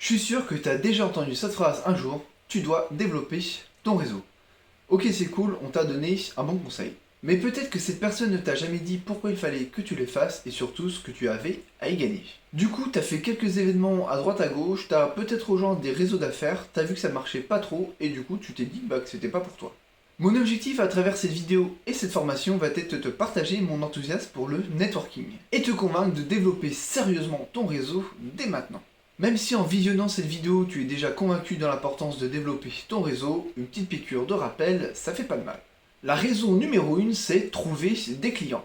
Je suis sûr que tu as déjà entendu cette phrase un jour, tu dois développer ton réseau. Ok, c'est cool, on t'a donné un bon conseil. Mais peut-être que cette personne ne t'a jamais dit pourquoi il fallait que tu les fasses et surtout ce que tu avais à y gagner. Du coup, t'as fait quelques événements à droite à gauche, t'as peut-être rejoint des réseaux d'affaires, t'as vu que ça marchait pas trop et du coup tu t'es dit que c'était pas pour toi. Mon objectif à travers cette vidéo et cette formation va être de te partager mon enthousiasme pour le networking et te convaincre de développer sérieusement ton réseau dès maintenant. Même si en visionnant cette vidéo tu es déjà convaincu de l'importance de développer ton réseau, une petite piqûre de rappel, ça fait pas de mal. La raison numéro 1, c'est trouver des clients.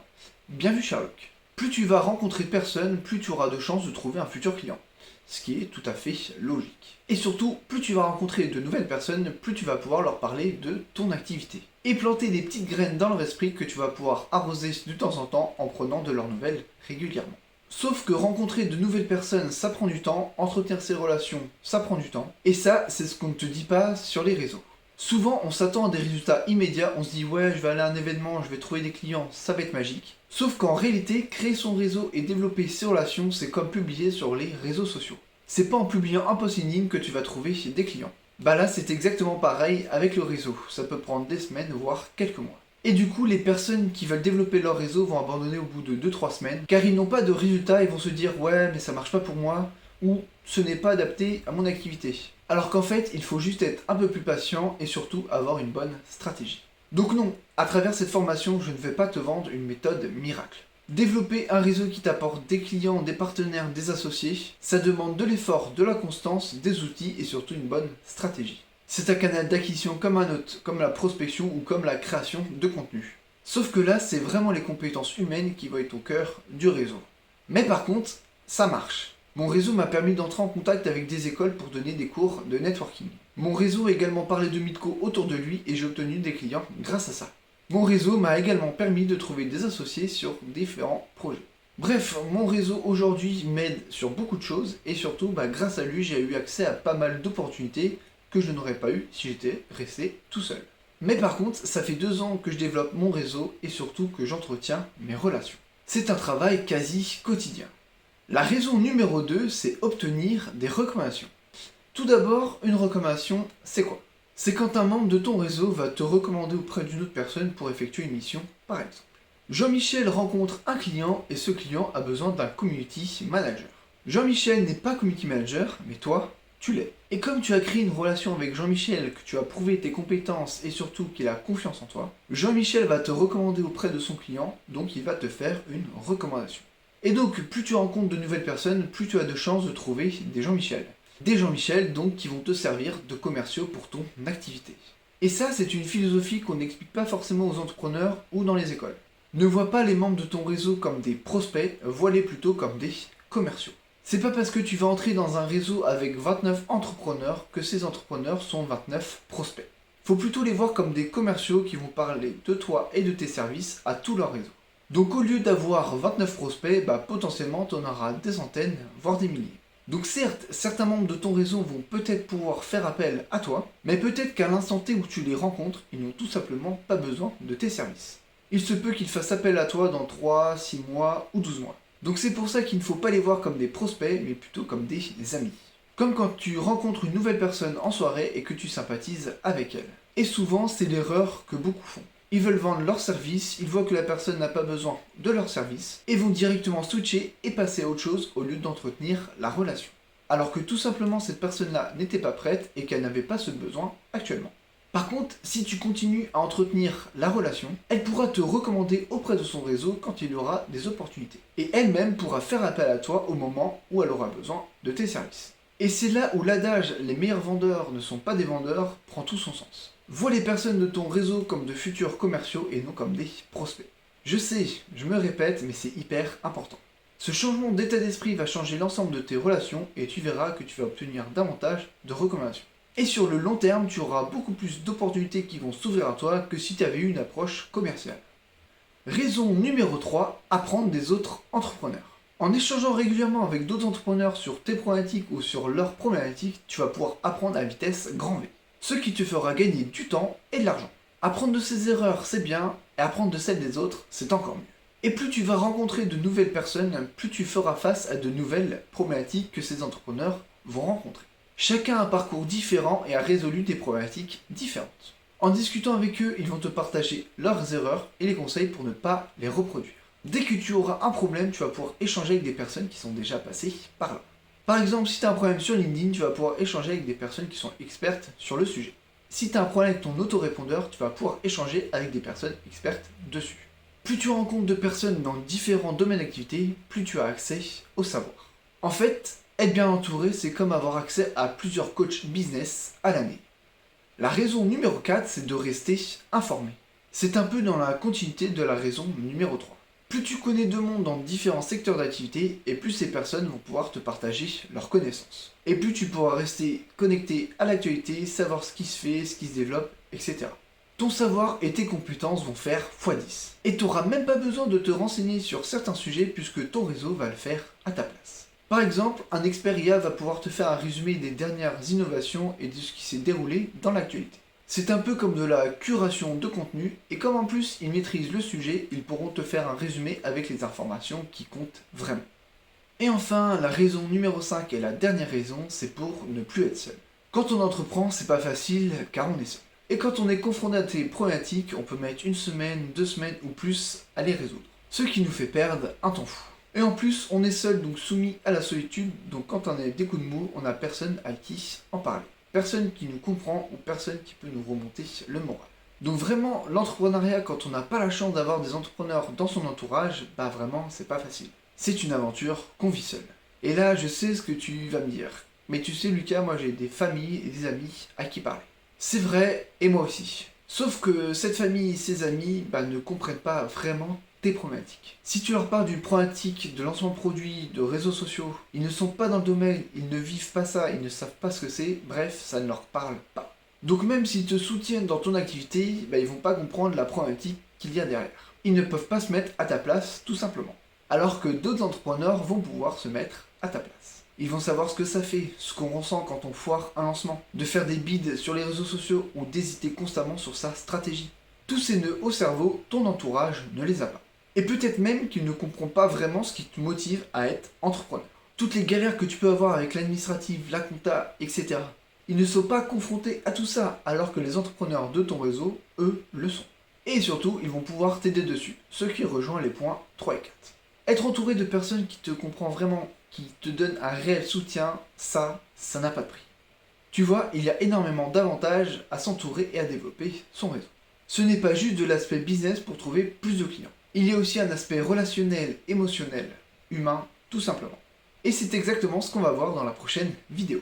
Bien vu Sherlock. Plus tu vas rencontrer de personnes, plus tu auras de chances de trouver un futur client. Ce qui est tout à fait logique. Et surtout, plus tu vas rencontrer de nouvelles personnes, plus tu vas pouvoir leur parler de ton activité. Et planter des petites graines dans leur esprit que tu vas pouvoir arroser de temps en temps en prenant de leurs nouvelles régulièrement. Sauf que rencontrer de nouvelles personnes, ça prend du temps, entretenir ses relations, ça prend du temps. Et ça, c'est ce qu'on ne te dit pas sur les réseaux. Souvent, on s'attend à des résultats immédiats, on se dit ouais, je vais aller à un événement, je vais trouver des clients, ça va être magique. Sauf qu'en réalité, créer son réseau et développer ses relations, c'est comme publier sur les réseaux sociaux. C'est pas en publiant un post LinkedIn que tu vas trouver des clients. Bah là, c'est exactement pareil avec le réseau. Ça peut prendre des semaines, voire quelques mois. Et du coup, les personnes qui veulent développer leur réseau vont abandonner au bout de 2-3 semaines, car ils n'ont pas de résultats, ils vont se dire ouais, mais ça marche pas pour moi, ou ce n'est pas adapté à mon activité. Alors qu'en fait, il faut juste être un peu plus patient et surtout avoir une bonne stratégie. Donc non, à travers cette formation, je ne vais pas te vendre une méthode miracle. Développer un réseau qui t'apporte des clients, des partenaires, des associés, ça demande de l'effort, de la constance, des outils et surtout une bonne stratégie. C'est un canal d'acquisition comme un autre, comme la prospection ou comme la création de contenu. Sauf que là, c'est vraiment les compétences humaines qui vont être au cœur du réseau. Mais par contre, ça marche. Mon réseau m'a permis d'entrer en contact avec des écoles pour donner des cours de networking. Mon réseau a également parlé de Mitko autour de lui et j'ai obtenu des clients grâce à ça. Mon réseau m'a également permis de trouver des associés sur différents projets. Bref, mon réseau aujourd'hui m'aide sur beaucoup de choses et surtout grâce à lui j'ai eu accès à pas mal d'opportunités que je n'aurais pas eu si j'étais resté tout seul. Mais par contre, ça fait 2 ans que je développe mon réseau et surtout que j'entretiens mes relations. C'est un travail quasi quotidien. La raison numéro 2, c'est obtenir des recommandations. Tout d'abord, une recommandation, c'est quoi? C'est quand un membre de ton réseau va te recommander auprès d'une autre personne pour effectuer une mission, par exemple. Jean-Michel rencontre un client et ce client a besoin d'un community manager. Jean-Michel n'est pas community manager, mais toi, tu l'es. Et comme tu as créé une relation avec Jean-Michel, que tu as prouvé tes compétences et surtout qu'il a confiance en toi, Jean-Michel va te recommander auprès de son client, donc il va te faire une recommandation. Et donc, plus tu rencontres de nouvelles personnes, plus tu as de chances de trouver des Jean-Michel. Des Jean-Michel, donc, qui vont te servir de commerciaux pour ton activité. Et ça, c'est une philosophie qu'on n'explique pas forcément aux entrepreneurs ou dans les écoles. Ne vois pas les membres de ton réseau comme des prospects, vois-les plutôt comme des commerciaux. C'est pas parce que tu vas entrer dans un réseau avec 29 entrepreneurs que ces entrepreneurs sont 29 prospects. Faut plutôt les voir comme des commerciaux qui vont parler de toi et de tes services à tout leur réseau. Donc au lieu d'avoir 29 prospects, potentiellement tu en auras des centaines, voire des milliers. Donc certes, certains membres de ton réseau vont peut-être pouvoir faire appel à toi, mais peut-être qu'à l'instant T où tu les rencontres, ils n'ont tout simplement pas besoin de tes services. Il se peut qu'ils fassent appel à toi dans 3, 6 mois ou 12 mois. Donc c'est pour ça qu'il ne faut pas les voir comme des prospects, mais plutôt comme des amis. Comme quand tu rencontres une nouvelle personne en soirée et que tu sympathises avec elle. Et souvent, c'est l'erreur que beaucoup font. Ils veulent vendre leur service, ils voient que la personne n'a pas besoin de leur service, et vont directement switcher et passer à autre chose au lieu d'entretenir la relation. Alors que tout simplement cette personne-là n'était pas prête et qu'elle n'avait pas ce besoin actuellement. Par contre, si tu continues à entretenir la relation, elle pourra te recommander auprès de son réseau quand il y aura des opportunités. Et elle-même pourra faire appel à toi au moment où elle aura besoin de tes services. Et c'est là où l'adage « les meilleurs vendeurs ne sont pas des vendeurs » prend tout son sens. Vois les personnes de ton réseau comme de futurs commerciaux et non comme des prospects. Je sais, je me répète, mais c'est hyper important. Ce changement d'état d'esprit va changer l'ensemble de tes relations et tu verras que tu vas obtenir davantage de recommandations. Et sur le long terme, tu auras beaucoup plus d'opportunités qui vont s'ouvrir à toi que si tu avais eu une approche commerciale. Raison numéro 3, apprendre des autres entrepreneurs. En échangeant régulièrement avec d'autres entrepreneurs sur tes problématiques ou sur leurs problématiques, tu vas pouvoir apprendre à vitesse grand V. Ce qui te fera gagner du temps et de l'argent. Apprendre de ses erreurs, c'est bien, et apprendre de celles des autres, c'est encore mieux. Et plus tu vas rencontrer de nouvelles personnes, plus tu feras face à de nouvelles problématiques que ces entrepreneurs vont rencontrer. Chacun a un parcours différent et a résolu des problématiques différentes. En discutant avec eux, ils vont te partager leurs erreurs et les conseils pour ne pas les reproduire. Dès que tu auras un problème, tu vas pouvoir échanger avec des personnes qui sont déjà passées par là. Par exemple, si tu as un problème sur LinkedIn, tu vas pouvoir échanger avec des personnes qui sont expertes sur le sujet. Si tu as un problème avec ton autorépondeur, tu vas pouvoir échanger avec des personnes expertes dessus. Plus tu rencontres de personnes dans différents domaines d'activité, plus tu as accès au savoir. En fait, être bien entouré, c'est comme avoir accès à plusieurs coachs business à l'année. La raison numéro 4, c'est de rester informé. C'est un peu dans la continuité de la raison numéro 3. Plus tu connais de monde dans différents secteurs d'activité, et plus ces personnes vont pouvoir te partager leurs connaissances. Et plus tu pourras rester connecté à l'actualité, savoir ce qui se fait, ce qui se développe, etc. Ton savoir et tes compétences vont faire x10. Et tu n'auras même pas besoin de te renseigner sur certains sujets puisque ton réseau va le faire à ta place. Par exemple, un expert IA va pouvoir te faire un résumé des dernières innovations et de ce qui s'est déroulé dans l'actualité. C'est un peu comme de la curation de contenu, et comme en plus ils maîtrisent le sujet, ils pourront te faire un résumé avec les informations qui comptent vraiment. Et enfin, la raison numéro 5 et la dernière raison, c'est pour ne plus être seul. Quand on entreprend, c'est pas facile car on est seul. Et quand on est confronté à des problématiques, on peut mettre 1 semaine, 2 semaines ou plus à les résoudre. Ce qui nous fait perdre un temps fou. Et en plus, on est seul, donc soumis à la solitude, donc quand on a des coups de mou, on n'a personne à qui en parler. Personne qui nous comprend ou personne qui peut nous remonter le moral. Donc vraiment, l'entrepreneuriat, quand on n'a pas la chance d'avoir des entrepreneurs dans son entourage, bah vraiment, c'est pas facile. C'est une aventure qu'on vit seul. Et là, je sais ce que tu vas me dire. Mais tu sais, Lucas, moi j'ai des familles et des amis à qui parler. C'est vrai, et moi aussi. Sauf que cette famille et ses amis ne comprennent pas vraiment tes problématiques. Si tu leur parles d'une problématique de lancement de produits, de réseaux sociaux, ils ne sont pas dans le domaine, ils ne vivent pas ça, ils ne savent pas ce que c'est, bref, ça ne leur parle pas. Donc même s'ils te soutiennent dans ton activité, ils vont pas comprendre la problématique qu'il y a derrière. Ils ne peuvent pas se mettre à ta place, tout simplement. Alors que d'autres entrepreneurs vont pouvoir se mettre à ta place. Ils vont savoir ce que ça fait, ce qu'on ressent quand on foire un lancement, de faire des bids sur les réseaux sociaux ou d'hésiter constamment sur sa stratégie. Tous ces nœuds au cerveau, ton entourage ne les a pas. Et peut-être même qu'il ne comprend pas vraiment ce qui te motive à être entrepreneur. Toutes les galères que tu peux avoir avec l'administratif, la compta, etc. Ils ne sont pas confrontés à tout ça, alors que les entrepreneurs de ton réseau, eux, le sont. Et surtout, ils vont pouvoir t'aider dessus, ce qui rejoint les points 3 et 4. Être entouré de personnes qui te comprennent vraiment, qui te donnent un réel soutien, ça n'a pas de prix. Tu vois, il y a énormément d'avantages à s'entourer et à développer son réseau. Ce n'est pas juste de l'aspect business pour trouver plus de clients. Il y a aussi un aspect relationnel, émotionnel, humain, tout simplement. Et c'est exactement ce qu'on va voir dans la prochaine vidéo.